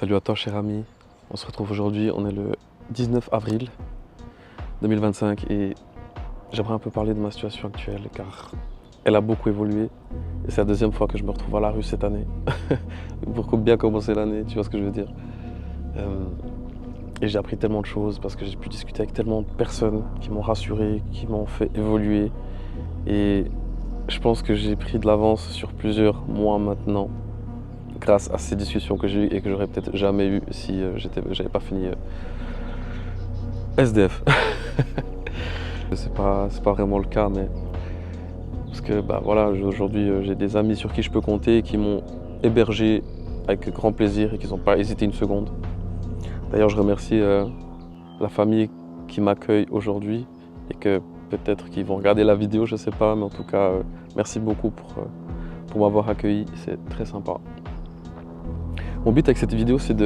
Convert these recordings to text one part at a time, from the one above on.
Salut à toi cher ami, on se retrouve aujourd'hui, on est le 19 avril 2025 et j'aimerais un peu parler de ma situation actuelle car elle a beaucoup évolué et c'est la deuxième fois que je me retrouve à la rue cette année. Pour bien commencer l'année, tu vois ce que je veux dire. Et j'ai appris tellement de choses parce que j'ai pu discuter avec tellement de personnes qui m'ont rassuré, qui m'ont fait évoluer et je pense que j'ai pris de l'avance sur plusieurs mois maintenant grâce à ces discussions que j'ai eues et que j'aurais peut-être jamais eues si j'avais pas fini SDF. C'est pas vraiment le cas, mais parce que bah voilà, aujourd'hui j'ai des amis sur qui je peux compter et qui m'ont hébergé avec grand plaisir et qui n'ont pas hésité une seconde. D'ailleurs, je remercie la famille qui m'accueille aujourd'hui et que peut-être qu'ils vont regarder la vidéo, je sais pas, mais en tout cas, merci beaucoup pour m'avoir accueilli, c'est très sympa. Mon but avec cette vidéo, c'est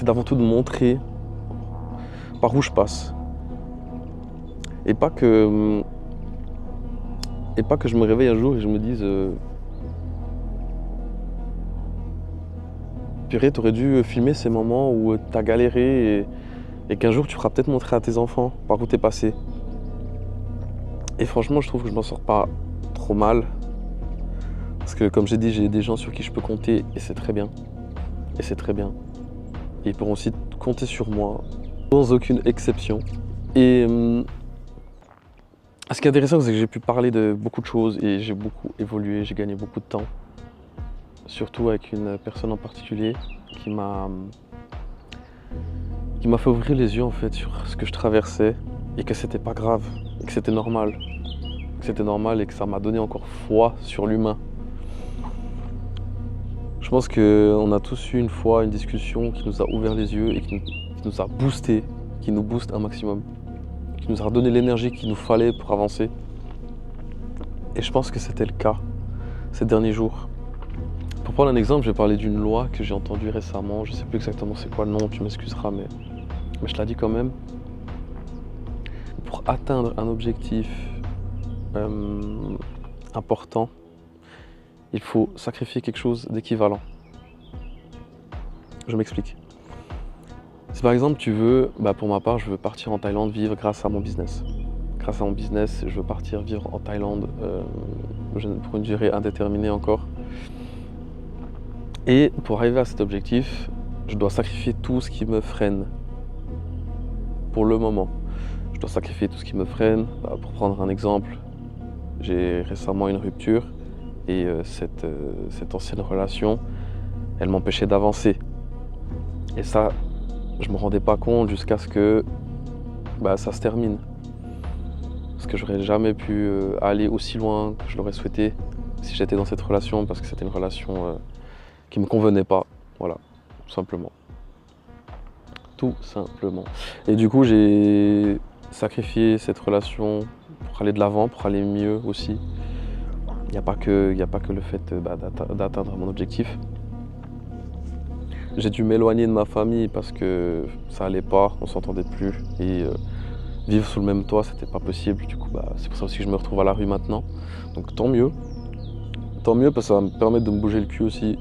d'avant tout de montrer par où je passe. Et pas que je me réveille un jour et je me dise purée, t'aurais dû filmer ces moments où t'as galéré et qu'un jour tu feras peut-être montrer à tes enfants par où t'es passé. Et franchement, je trouve que je m'en sors pas trop mal. Parce que comme j'ai dit, j'ai des gens sur qui je peux compter et c'est très bien. Et c'est très bien. Et ils pourront aussi compter sur moi, sans aucune exception. Et ce qui est intéressant, c'est que j'ai pu parler de beaucoup de choses et j'ai beaucoup évolué, j'ai gagné beaucoup de temps. Surtout avec une personne en particulier qui m'a fait ouvrir les yeux en fait sur ce que je traversais et que c'était pas grave et que c'était normal. Que c'était normal et que ça m'a donné encore foi sur l'humain. Je pense qu'on a tous eu une fois une discussion qui nous a ouvert les yeux et qui nous a boosté, qui nous booste un maximum, qui nous a redonné l'énergie qu'il nous fallait pour avancer. Et je pense que c'était le cas ces derniers jours. Pour prendre un exemple, je vais parler d'une loi que j'ai entendue récemment. Je ne sais plus exactement c'est quoi le nom, tu m'excuseras, mais je te la dis quand même. Pour atteindre un objectif important, il faut sacrifier quelque chose d'équivalent. Je m'explique. Si par exemple tu veux, pour ma part, je veux partir en Thaïlande vivre grâce à mon business. Grâce à mon business, je veux partir vivre en Thaïlande pour une durée indéterminée encore. Et pour arriver à cet objectif, je dois sacrifier tout ce qui me freine. Pour le moment. Je dois sacrifier tout ce qui me freine. Pour prendre un exemple, j'ai récemment une rupture et cette ancienne relation, elle m'empêchait d'avancer. Et ça, je me rendais pas compte jusqu'à ce que ça se termine. Parce que j'aurais jamais pu aller aussi loin que je l'aurais souhaité si j'étais dans cette relation, parce que c'était une relation qui me convenait pas. Voilà, tout simplement. Tout simplement. Et du coup, j'ai sacrifié cette relation pour aller de l'avant, pour aller mieux aussi. Il n'y a pas que le fait d'atteindre mon objectif. J'ai dû m'éloigner de ma famille parce que ça allait pas, on s'entendait plus. Et vivre sous le même toit, c'était pas possible. Du coup, c'est pour ça aussi que je me retrouve à la rue maintenant. Donc tant mieux. Tant mieux parce que ça va me permettre de me bouger le cul aussi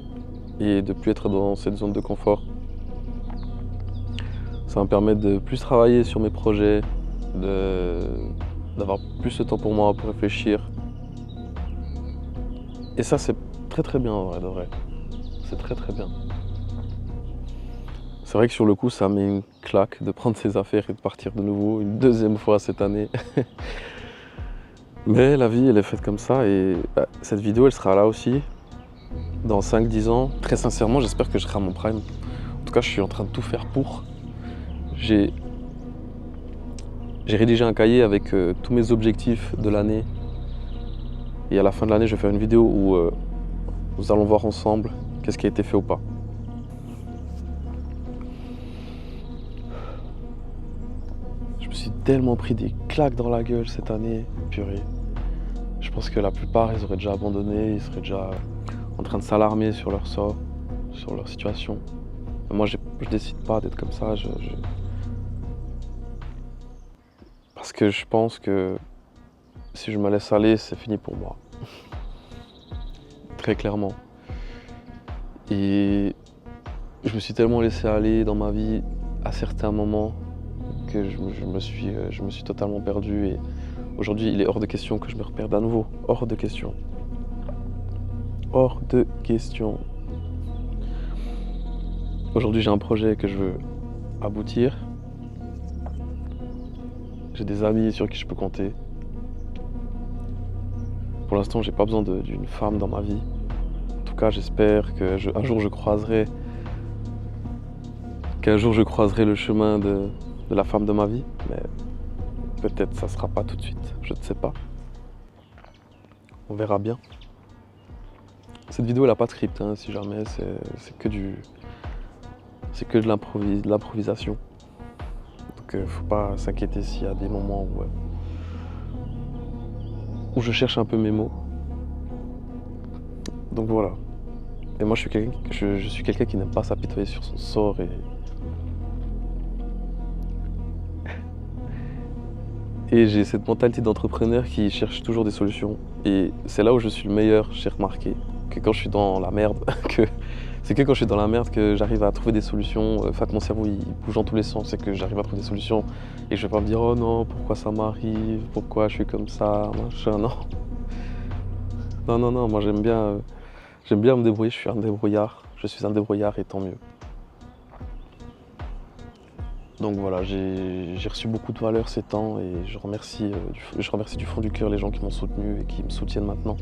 et de plus être dans cette zone de confort. Ça va me permettre de plus travailler sur mes projets, d'avoir plus de temps pour moi, pour réfléchir. Et ça, c'est très très bien en vrai de vrai. C'est très très bien. C'est vrai que sur le coup, ça met une claque de prendre ses affaires et de partir de nouveau une deuxième fois cette année. Mais la vie, elle est faite comme ça et cette vidéo, elle sera là aussi dans 5-10 ans. Très sincèrement, j'espère que je serai à mon prime. En tout cas, je suis en train de tout faire pour. J'ai rédigé un cahier avec tous mes objectifs de l'année. Et à la fin de l'année, je vais faire une vidéo où nous allons voir ensemble qu'est-ce qui a été fait ou pas. Je me suis tellement pris des claques dans la gueule cette année, purée. Je pense que la plupart, ils auraient déjà abandonné, ils seraient déjà en train de s'alarmer sur leur sort, sur leur situation. Mais moi, je décide pas d'être comme ça. Parce que je pense que si je me laisse aller, c'est fini pour moi. Très clairement. Et je me suis tellement laissé aller dans ma vie à certains moments que je me suis totalement perdu et aujourd'hui il est hors de question que je me reperde à nouveau. Hors de question. Hors de question. Aujourd'hui j'ai un projet que je veux aboutir. J'ai des amis sur qui je peux compter. Pour l'instant j'ai pas besoin d'une femme dans ma vie. En tout cas j'espère qu'un jour je croiserai le chemin de la femme de ma vie, mais peut-être ça sera pas tout de suite, je ne sais pas. On verra bien. Cette vidéo elle a pas de script, hein, si jamais, c'est que de l'improvisation. Donc faut pas s'inquiéter s'il y a des moments où je cherche un peu mes mots. Donc voilà. Et moi je suis quelqu'un qui n'aime pas s'apitoyer sur son sort et j'ai cette mentalité d'entrepreneur qui cherche toujours des solutions. Et c'est là où je suis le meilleur, j'ai remarqué. Que quand je suis dans la merde, c'est que quand je suis dans la merde que j'arrive à trouver des solutions. Enfin, que mon cerveau il bouge dans tous les sens, c'est que j'arrive à trouver des solutions. Et je vais pas me dire oh non, pourquoi ça m'arrive, pourquoi je suis comme ça, machin, non. Non, moi j'aime bien me débrouiller, je suis un débrouillard. Je suis un débrouillard et tant mieux. Donc voilà, j'ai reçu beaucoup de valeur ces temps et je remercie du fond du cœur les gens qui m'ont soutenu et qui me soutiennent maintenant.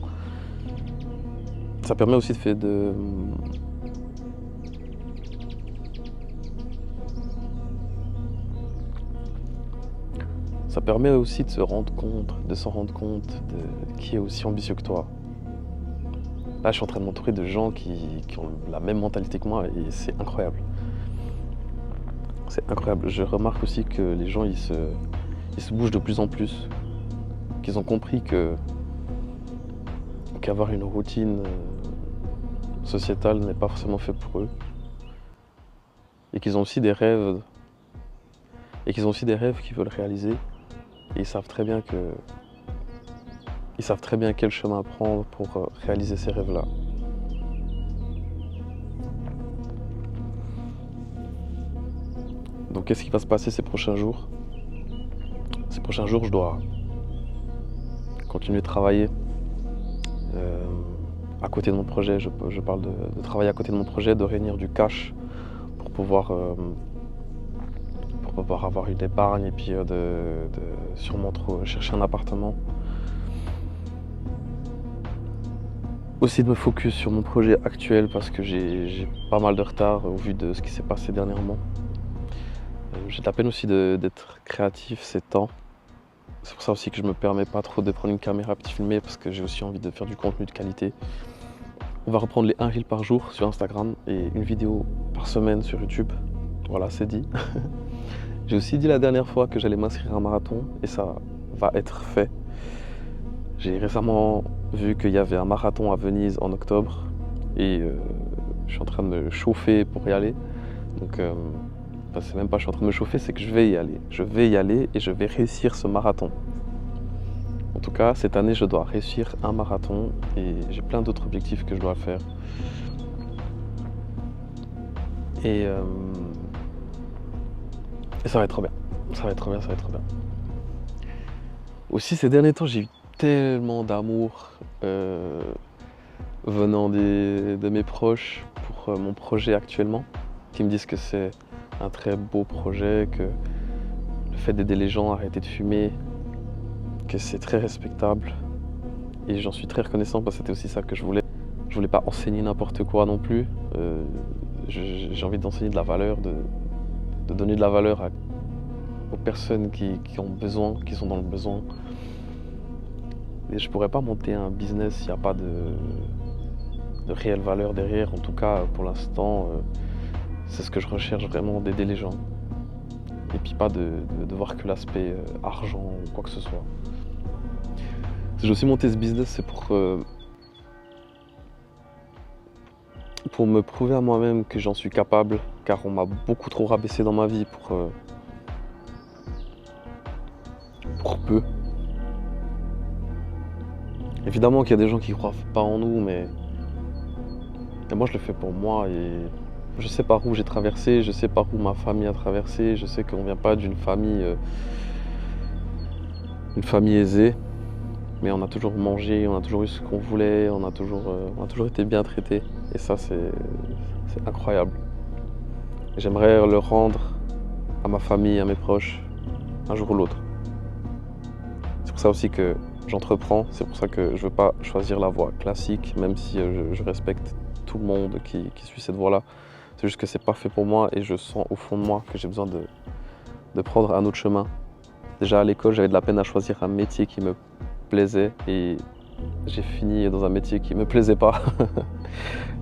Ça permet aussi ça permet aussi de s'en rendre compte de qui est aussi ambitieux que toi. Là, je suis en train de m'entourer de gens qui ont la même mentalité que moi et c'est incroyable. C'est incroyable. Je remarque aussi que les gens, ils se bougent de plus en plus. Qu'ils ont compris qu'avoir une routine sociétale n'est pas forcément fait pour eux. Et qu'ils ont aussi des rêves. Et qu'ils ont aussi des rêves qu'ils veulent réaliser. Et ils savent très bien quel chemin prendre pour réaliser ces rêves-là. Donc qu'est-ce qui va se passer ces prochains jours? Ces prochains jours, je dois continuer de travailler à côté de mon projet. Je parle de travailler à côté de mon projet, de réunir du cash pour pouvoir avoir une épargne et puis sûrement chercher un appartement. Aussi de me focus sur mon projet actuel parce que j'ai pas mal de retard au vu de ce qui s'est passé dernièrement. J'ai de la peine aussi d'être créatif ces temps. C'est pour ça aussi que je me permets pas trop de prendre une caméra et de filmer parce que j'ai aussi envie de faire du contenu de qualité. On va reprendre les 1 reel par jour sur Instagram et une vidéo par semaine sur YouTube. Voilà, c'est dit. J'ai aussi dit la dernière fois que j'allais m'inscrire à un marathon et ça va être fait. J'ai récemment vu qu'il y avait un marathon à Venise en octobre et je suis en train de me chauffer pour y aller. Donc c'est même pas je suis en train de me chauffer, c'est que je vais y aller. Je vais y aller et je vais réussir ce marathon. En tout cas, cette année, je dois réussir un marathon et j'ai plein d'autres objectifs que je dois faire. Et ça va être trop bien. Ça va être trop bien. Aussi, ces derniers temps, j'ai eu tellement d'amour venant de mes proches pour mon projet actuellement, qui me disent que c'est un très beau projet, que le fait d'aider les gens à arrêter de fumer, que c'est très respectable. Et j'en suis très reconnaissant parce que c'était aussi ça que je voulais. Je voulais pas enseigner n'importe quoi non plus. J'ai envie d'enseigner de la valeur, de donner de la valeur aux personnes qui ont besoin, qui sont dans le besoin. Et je pourrais pas monter un business s'il n'y a pas de réelle valeur derrière. En tout cas, pour l'instant, c'est ce que je recherche vraiment, d'aider les gens. Et puis pas de voir que l'aspect argent ou quoi que ce soit. Si j'ai aussi monté ce business, c'est pour me prouver à moi-même que j'en suis capable, car on m'a beaucoup trop rabaissé dans ma vie pour peu. Évidemment qu'il y a des gens qui croient pas en nous, mais moi je le fais pour moi et je sais par où j'ai traversé, je sais par où ma famille a traversé, je sais qu'on vient pas une famille aisée, mais on a toujours mangé, on a toujours eu ce qu'on voulait, on a toujours été bien traités. Et ça, c'est incroyable. Et j'aimerais le rendre à ma famille, à mes proches, un jour ou l'autre. C'est pour ça aussi que j'entreprends, c'est pour ça que je veux pas choisir la voie classique, même si je respecte tout le monde qui suit cette voie-là. C'est juste que c'est pas fait pour moi et je sens au fond de moi que j'ai besoin de prendre un autre chemin. Déjà à l'école, j'avais de la peine à choisir un métier qui me plaisait et j'ai fini dans un métier qui me plaisait pas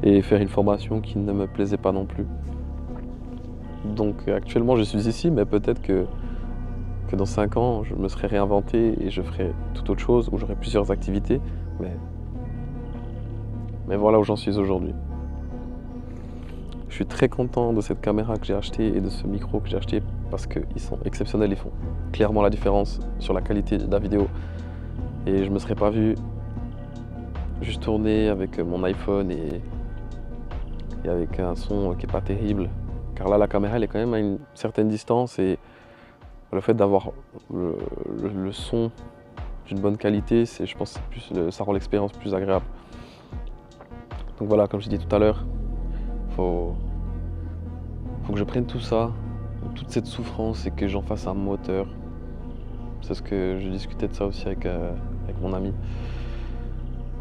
et faire une formation qui ne me plaisait pas non plus. Donc actuellement je suis ici, mais peut-être que dans 5 ans, je me serai réinventé et je ferai tout autre chose, où j'aurai plusieurs activités, mais voilà où j'en suis aujourd'hui. Je suis très content de cette caméra que j'ai achetée et de ce micro que j'ai acheté parce qu'ils sont exceptionnels, ils font clairement la différence sur la qualité de la vidéo. Et je ne me serais pas vu juste tourner avec mon iPhone et avec un son qui n'est pas terrible. Car là, la caméra, elle est quand même à une certaine distance et le fait d'avoir le son d'une bonne qualité, je pense que ça rend l'expérience plus agréable. Donc voilà, comme je dit tout à l'heure, faut que je prenne tout ça, toute cette souffrance et que j'en fasse un moteur. C'est ce que je discutais de ça aussi avec mon ami.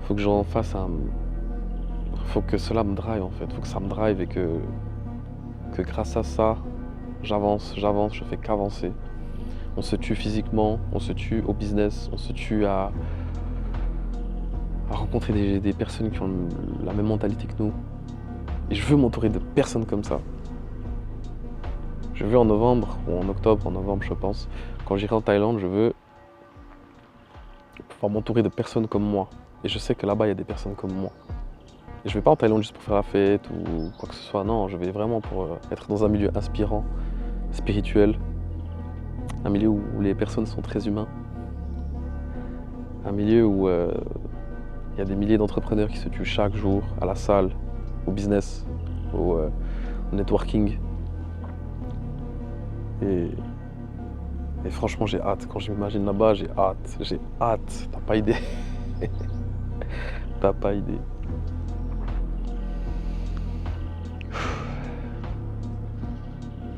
Faut que j'en fasse un... Faut que cela me drive en fait, faut que ça me drive et que grâce à ça, j'avance, je fais qu'avancer. On se tue physiquement, on se tue au business, on se tue à rencontrer des personnes qui ont la même mentalité que nous. Et je veux m'entourer de personnes comme ça. Je veux en novembre, ou en octobre, en novembre je pense, quand j'irai en Thaïlande, je veux pouvoir m'entourer de personnes comme moi. Et je sais que là-bas, il y a des personnes comme moi. Et je vais pas en Thaïlande juste pour faire la fête ou quoi que ce soit, non, je vais vraiment pour être dans un milieu inspirant, spirituel, un milieu où les personnes sont très humains, un milieu où il y a des milliers d'entrepreneurs qui se tuent chaque jour à la salle, au business, au networking. Et franchement, j'ai hâte. Quand je m'imagine là-bas, j'ai hâte. T'as pas idée. T'as pas idée.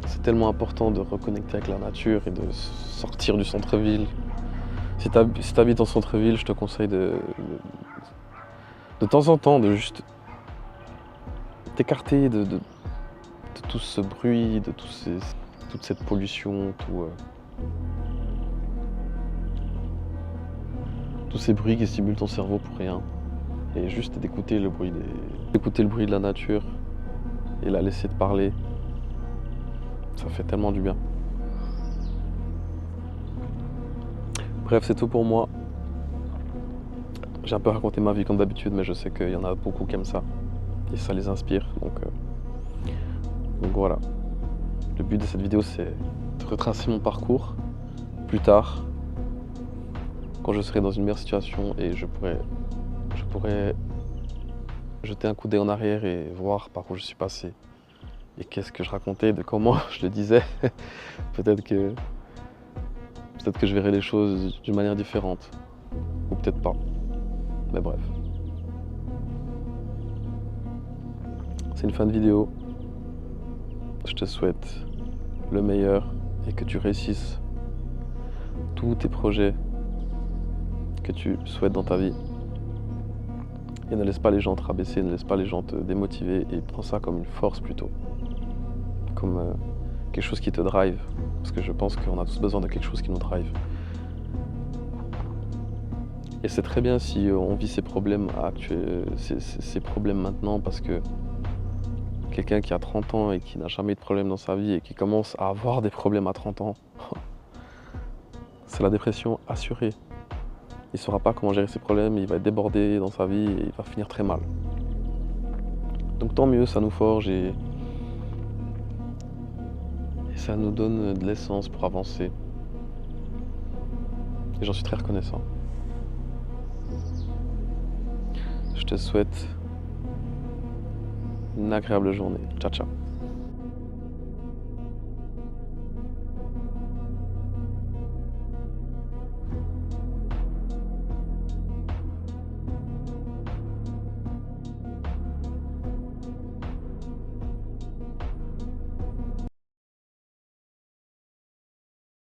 C'est tellement important de reconnecter avec la nature et de sortir du centre-ville. Si t'habites en centre-ville, je te conseille de temps en temps, de juste t'écarter de tout ce bruit, de toute cette pollution, tous ces bruits qui stimulent ton cerveau pour rien. Et juste d'écouter le bruit de la nature et la laisser te parler. Ça fait tellement du bien. Bref, c'est tout pour moi. J'ai un peu raconté ma vie comme d'habitude, mais je sais qu'il y en a beaucoup qui aiment ça. Et ça les inspire. Donc voilà. Le but de cette vidéo, c'est de retracer mon parcours plus tard, quand je serai dans une meilleure situation et je pourrais jeter un coup d'œil en arrière et voir par où je suis passé. Et qu'est-ce que je racontais, de comment je le disais. Peut-être que je verrai les choses d'une manière différente. Ou peut-être pas. Mais bref. C'est une fin de vidéo. Je te souhaite le meilleur et que tu réussisses tous tes projets que tu souhaites dans ta vie. Et ne laisse pas les gens te rabaisser, ne laisse pas les gens te démotiver et prends ça comme une force plutôt. Comme quelque chose qui te drive. Parce que je pense qu'on a tous besoin de quelque chose qui nous drive. Et c'est très bien si on vit ces problèmes ces problèmes maintenant parce que quelqu'un qui a 30 ans et qui n'a jamais eu de problème dans sa vie et qui commence à avoir des problèmes à 30 ans, c'est la dépression assurée. Il ne saura pas comment gérer ses problèmes, il va être débordé dans sa vie et il va finir très mal. Donc tant mieux, ça nous forge et ça nous donne de l'essence pour avancer. Et j'en suis très reconnaissant. Je te souhaite une agréable journée. Ciao, ciao.